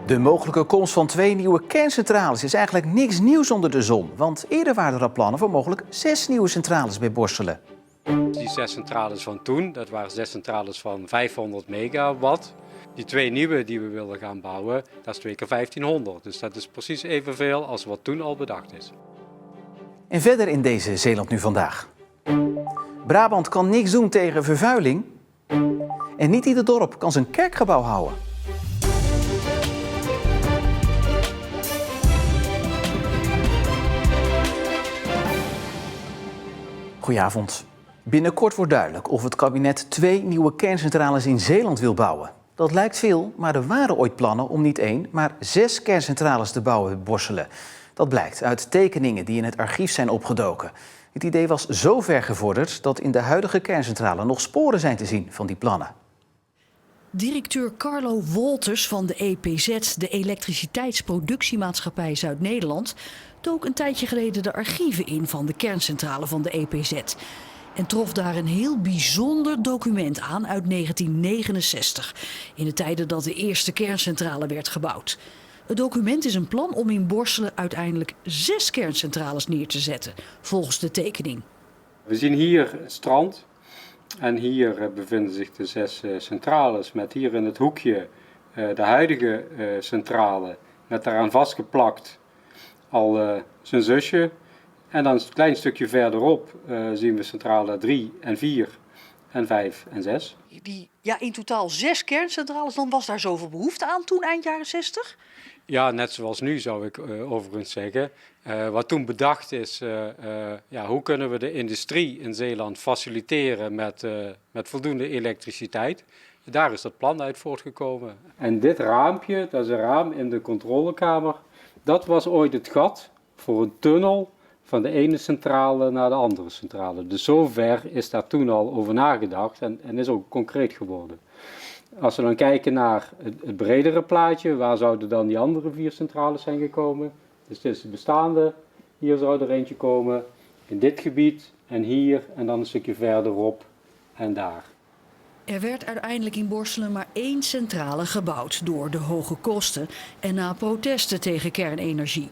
De mogelijke komst van 2 nieuwe kerncentrales is eigenlijk niks nieuws onder de zon. Want eerder waren er al plannen voor mogelijk 6 nieuwe centrales bij Borselen. Die 6 centrales van toen, dat waren 6 centrales van 500 megawatt. Die 2 nieuwe die we willen gaan bouwen, dat is 2 keer 1500. Dus dat is precies evenveel als wat toen al bedacht is. En verder in deze Zeeland nu vandaag. Brabant kan niks doen tegen vervuiling. En niet ieder dorp kan zijn kerkgebouw houden. Goedenavond. Binnenkort wordt duidelijk of het kabinet 2 nieuwe kerncentrales in Zeeland wil bouwen. Dat lijkt veel, maar er waren ooit plannen om niet 1, maar 6 kerncentrales te bouwen bij Borselen. Dat blijkt uit tekeningen die in het archief zijn opgedoken. Het idee was zo ver gevorderd dat in de huidige kerncentrale nog sporen zijn te zien van die plannen. Directeur Carlo Wolters van de EPZ, de Elektriciteitsproductiemaatschappij Zuid-Nederland, dook een tijdje geleden de archieven in van de kerncentrale van de EPZ. En trof daar een heel bijzonder document aan uit 1969, in de tijden dat de eerste kerncentrale werd gebouwd. Het document is een plan om in Borselen uiteindelijk 6 kerncentrales neer te zetten, volgens de tekening. We zien hier het strand en hier bevinden zich de 6 centrales met hier in het hoekje de huidige centrale met daaraan vastgeplakt al zijn zusje. En dan een klein stukje verderop zien we centrale 3 en 4 en 5 en 6. In totaal 6 kerncentrales, dan was daar zoveel behoefte aan toen, eind jaren 60? Ja, net zoals nu zou ik overigens zeggen. Wat toen bedacht is, hoe kunnen we de industrie in Zeeland faciliteren met voldoende elektriciteit. Daar is dat plan uit voortgekomen. En dit raampje, dat is een raam in de controlekamer, dat was ooit het gat voor een tunnel van de ene centrale naar de andere centrale. Dus zover is daar toen al over nagedacht en is ook concreet geworden. Als we dan kijken naar het bredere plaatje, waar zouden dan die andere 4 centrales zijn gekomen? Dus dit is het bestaande, hier zou er eentje komen, in dit gebied en hier en dan een stukje verderop en daar. Er werd uiteindelijk in Borselen maar 1 centrale gebouwd door de hoge kosten en na protesten tegen kernenergie.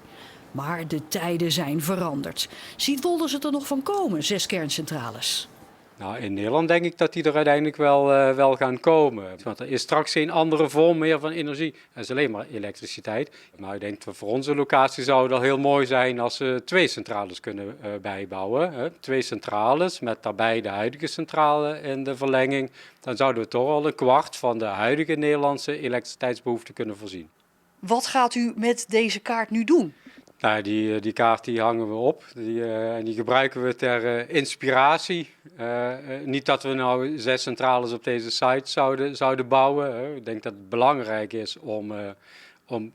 Maar de tijden zijn veranderd. Ziet Wolders het er nog van komen, 6 kerncentrales? Nou, in Nederland denk ik dat die er uiteindelijk wel gaan komen. Want er is straks geen andere vorm meer van energie. Het is alleen maar elektriciteit. Maar ik denk dat voor onze locatie zou het al heel mooi zijn als we 2 centrales kunnen bijbouwen. 2 centrales met daarbij de huidige centrale in de verlenging. Dan zouden we toch al een kwart van de huidige Nederlandse elektriciteitsbehoefte kunnen voorzien. Wat gaat u met deze kaart nu doen? Nou, die kaart die hangen we op en die gebruiken we ter inspiratie. Niet dat we nou 6 centrales op deze site zouden bouwen. Ik denk dat het belangrijk is om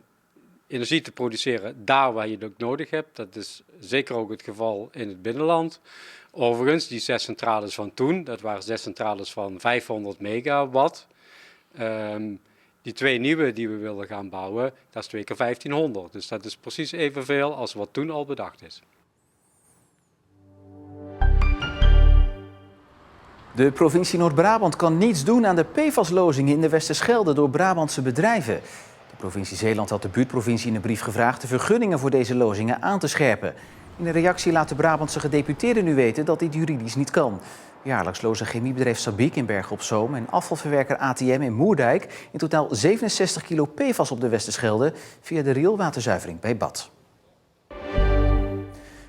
energie te produceren daar waar je het ook nodig hebt. Dat is zeker ook het geval in het binnenland. Overigens, die 6 centrales van toen, dat waren 6 centrales van 500 megawatt. Die 2 nieuwe die we willen gaan bouwen, dat is 2 keer 1500. Dus dat is precies evenveel als wat toen al bedacht is. De provincie Noord-Brabant kan niets doen aan de PFAS-lozingen in de Westerschelde door Brabantse bedrijven. De provincie Zeeland had de buurtprovincie in een brief gevraagd de vergunningen voor deze lozingen aan te scherpen. In een reactie laat de Brabantse gedeputeerde nu weten dat dit juridisch niet kan. Jaarlijks lozen chemiebedrijf Sabiek in Bergen op Zoom en afvalverwerker ATM in Moerdijk in totaal 67 kilo PFAS op de Westerschelde via de rioolwaterzuivering bij Bad.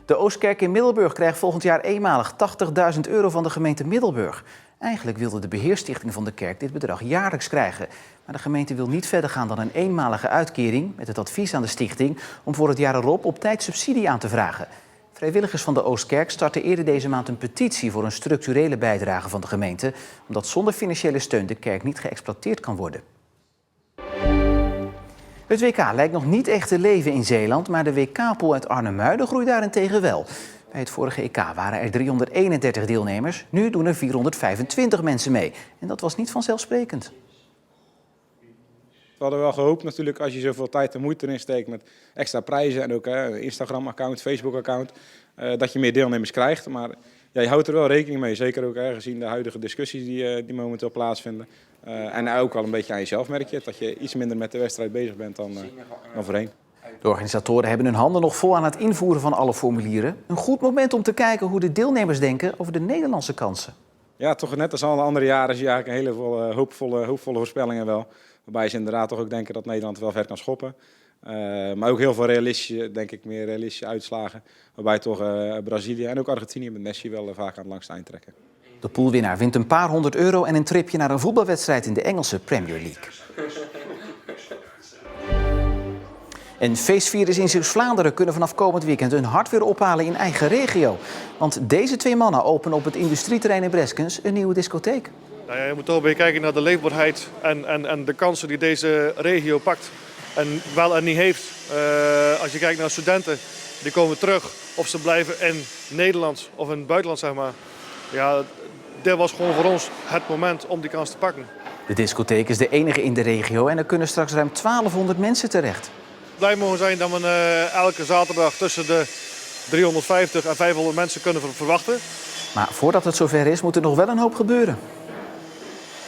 De Oostkerk in Middelburg krijgt volgend jaar eenmalig €80.000 van de gemeente Middelburg. Eigenlijk wilde de beheerstichting van de kerk dit bedrag jaarlijks krijgen. Maar de gemeente wil niet verder gaan dan een eenmalige uitkering met het advies aan de stichting om voor het jaar erop op tijd subsidie aan te vragen. Vrijwilligers van de Oostkerk startten eerder deze maand een petitie voor een structurele bijdrage van de gemeente, omdat zonder financiële steun de kerk niet geëxploiteerd kan worden. Het WK lijkt nog niet echt te leven in Zeeland, maar de WK-pool uit Arnhem-Muiden groeit daarentegen wel. Bij het vorige EK waren er 331 deelnemers, nu doen er 425 mensen mee. En dat was niet vanzelfsprekend. We hadden wel gehoopt natuurlijk, als je zoveel tijd en moeite erin steekt met extra prijzen en ook Instagram-account, Facebook-account, dat je meer deelnemers krijgt. Maar ja, je houdt er wel rekening mee. Zeker ook gezien de huidige discussies die momenteel plaatsvinden. En ook al een beetje aan jezelf merk je dat je iets minder met de wedstrijd bezig bent dan voorheen. De organisatoren hebben hun handen nog vol aan het invoeren van alle formulieren. Een goed moment om te kijken hoe de deelnemers denken over de Nederlandse kansen. Ja, toch net als alle andere jaren zie je eigenlijk een hele hoopvolle voorspellingen wel. Waarbij ze inderdaad toch ook denken dat Nederland wel ver kan schoppen. Maar ook heel veel meer realistische uitslagen. Waarbij toch Brazilië en ook Argentinië met Messi wel vaak aan het langste eind trekken. De poolwinnaar wint een paar €100 en een tripje naar een voetbalwedstrijd in de Engelse Premier League. En feestvierders in Zeeuws-Vlaanderen kunnen vanaf komend weekend hun hart weer ophalen in eigen regio. Want deze twee mannen openen op het industrieterrein in Breskens een nieuwe discotheek. Nou ja, je moet toch een beetje kijken naar de leefbaarheid en de kansen die deze regio pakt en wel en niet heeft. Als je kijkt naar studenten, die komen terug of ze blijven in Nederland of in het buitenland, zeg maar. Ja, dit was gewoon voor ons het moment om die kans te pakken. De discotheek is de enige in de regio en er kunnen straks ruim 1200 mensen terecht. Blij mogen zijn dat we elke zaterdag tussen de 350 en 500 mensen kunnen verwachten. Maar voordat het zover is, moet er nog wel een hoop gebeuren.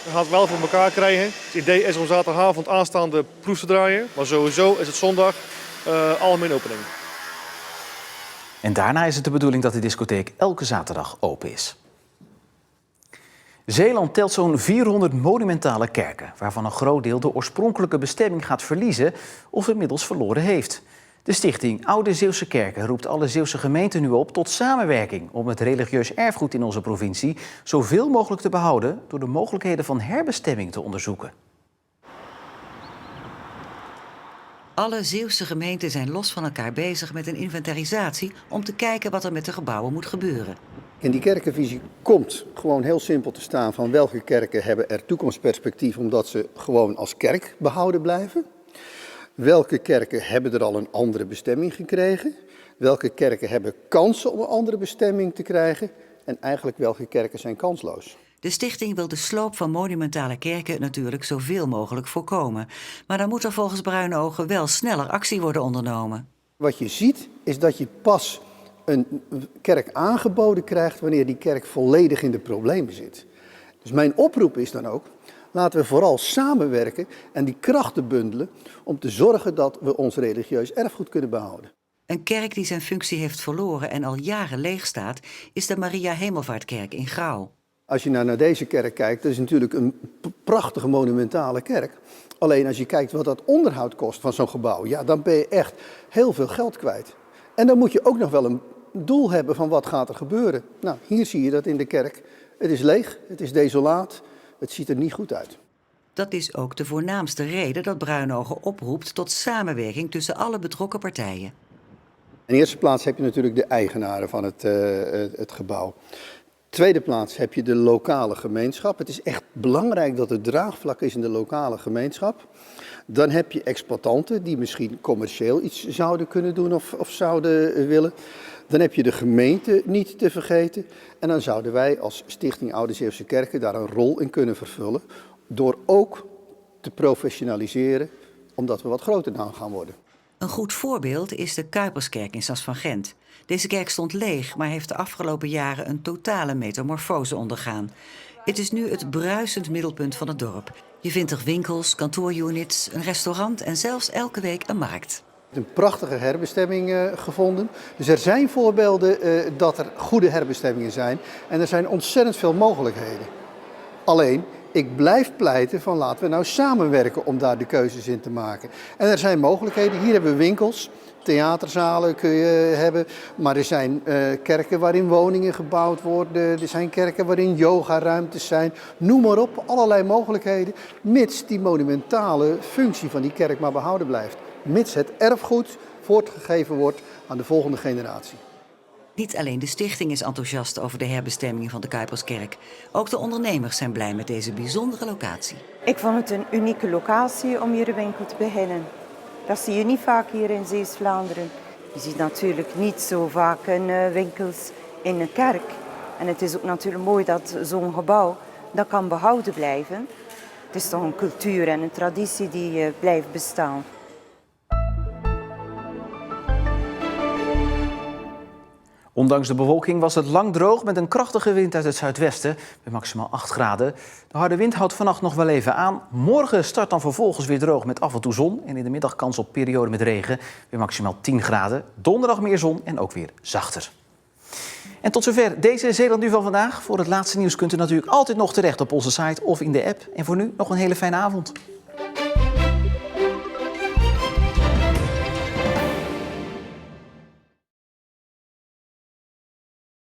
We gaan het wel voor elkaar krijgen. Het idee is om zaterdagavond aanstaande proef te draaien. Maar sowieso is het zondag algemeen opening. En daarna is het de bedoeling dat de discotheek elke zaterdag open is. Zeeland telt zo'n 400 monumentale kerken, waarvan een groot deel de oorspronkelijke bestemming gaat verliezen of inmiddels verloren heeft. De stichting Oude Zeeuwse Kerken roept alle Zeeuwse gemeenten nu op tot samenwerking om het religieus erfgoed in onze provincie zoveel mogelijk te behouden door de mogelijkheden van herbestemming te onderzoeken. Alle Zeeuwse gemeenten zijn los van elkaar bezig met een inventarisatie om te kijken wat er met de gebouwen moet gebeuren. In die kerkenvisie komt gewoon heel simpel te staan van welke kerken hebben er toekomstperspectief omdat ze gewoon als kerk behouden blijven. Welke kerken hebben er al een andere bestemming gekregen? Welke kerken hebben kansen om een andere bestemming te krijgen? En eigenlijk welke kerken zijn kansloos? De stichting wil de sloop van monumentale kerken natuurlijk zoveel mogelijk voorkomen. Maar dan moet er volgens Bruine Ogen wel sneller actie worden ondernomen. Wat je ziet is dat je pas een kerk aangeboden krijgt wanneer die kerk volledig in de problemen zit. Dus mijn oproep is dan ook, laten we vooral samenwerken en die krachten bundelen om te zorgen dat we ons religieus erfgoed kunnen behouden. Een kerk die zijn functie heeft verloren en al jaren leeg staat, is de Maria Hemelvaartkerk in Grauw. Als je nou naar deze kerk kijkt, dat is natuurlijk een prachtige monumentale kerk. Alleen als je kijkt wat dat onderhoud kost van zo'n gebouw, ja, dan ben je echt heel veel geld kwijt. En dan moet je ook nog wel een doel hebben van wat gaat er gebeuren. Nou, hier zie je dat in de kerk. Het is leeg, het is desolaat, het ziet er niet goed uit. Dat is ook de voornaamste reden dat Bruine Ogen oproept tot samenwerking tussen alle betrokken partijen. In eerste plaats heb je natuurlijk de eigenaren van het gebouw. Tweede plaats heb je de lokale gemeenschap. Het is echt belangrijk dat er draagvlak is in de lokale gemeenschap. Dan heb je exploitanten die misschien commercieel iets zouden kunnen doen of zouden willen. Dan heb je de gemeente niet te vergeten. En dan zouden wij als Stichting Oude Zeeuwse Kerken daar een rol in kunnen vervullen. Door ook te professionaliseren, omdat we wat groter dan gaan worden. Een goed voorbeeld is de Kuiperskerk in Sas van Gent. Deze kerk stond leeg, maar heeft de afgelopen jaren een totale metamorfose ondergaan. Het is nu het bruisend middelpunt van het dorp. Je vindt er winkels, kantoorunits, een restaurant en zelfs elke week een markt. Een prachtige herbestemming gevonden. Dus er zijn voorbeelden dat er goede herbestemmingen zijn. En er zijn ontzettend veel mogelijkheden. Alleen, ik blijf pleiten van laten we nou samenwerken om daar de keuzes in te maken. En er zijn mogelijkheden. Hier hebben we winkels, theaterzalen kun je hebben. Maar er zijn kerken waarin woningen gebouwd worden. Er zijn kerken waarin yogaruimtes zijn. Noem maar op, allerlei mogelijkheden. Mits die monumentale functie van die kerk maar behouden blijft. Mits het erfgoed voortgegeven wordt aan de volgende generatie. Niet alleen de stichting is enthousiast over de herbestemming van de Kuiperskerk. Ook de ondernemers zijn blij met deze bijzondere locatie. Ik vond het een unieke locatie om hier een winkel te beginnen. Dat zie je niet vaak hier in Zeeuws-Vlaanderen. Je ziet natuurlijk niet zo vaak winkels in een kerk. En het is ook natuurlijk mooi dat zo'n gebouw dat kan behouden blijven. Het is toch een cultuur en een traditie die blijft bestaan. Ondanks de bewolking was het lang droog met een krachtige wind uit het zuidwesten bij maximaal 8 graden. De harde wind houdt vannacht nog wel even aan. Morgen start dan vervolgens weer droog met af en toe zon. En in de middag kans op periode met regen, weer maximaal 10 graden. Donderdag meer zon en ook weer zachter. En tot zover deze Zeeland Nu van vandaag. Voor het laatste nieuws kunt u natuurlijk altijd nog terecht op onze site of in de app. En voor nu nog een hele fijne avond.